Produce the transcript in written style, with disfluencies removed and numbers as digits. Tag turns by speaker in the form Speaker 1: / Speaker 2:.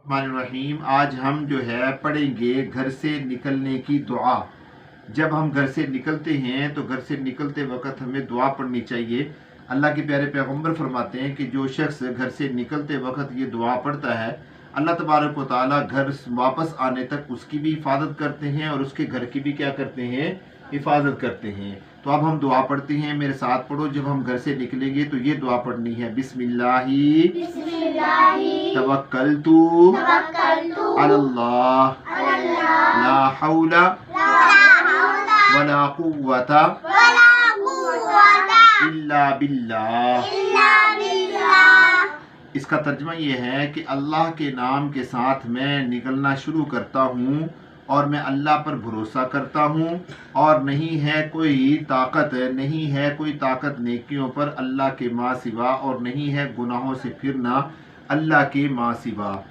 Speaker 1: रहीम। आज हम जो है पढ़ेंगे घर से निकलने की दुआ। जब हम घर से निकलते हैं तो घर से निकलते वक्त हमें दुआ पढ़नी चाहिए। अल्लाह के प्यारे पैगंबर फरमाते हैं कि जो शख्स घर से निकलते वक्त ये दुआ पढ़ता है, अल्लाह तबारक व तआला घर वापस आने तक उसकी भी हिफाजत करते हैं और उसके घर की भी क्या करते हैं, हिफाजत करते हैं। तो अब हम दुआ पढ़ते हैं, मेरे साथ पढ़ो। जब हम घर से निकलेंगे तो ये दुआ पढ़नी है, बिस्मिल्लाहि तवक्कलतु अलल्लाह ला हौला वला कुव्वता इल्ला बिल्लाह। इसका तर्जुमा ये है कि अल्लाह के नाम के साथ मैं निकलना शुरू करता हूँ और मैं अल्लाह पर भरोसा करता हूँ और नहीं है कोई ताकत नेकियों पर अल्लाह के माँ सिवा और नहीं है गुनाहों से फिरना अल्लाह के माँ सिवा।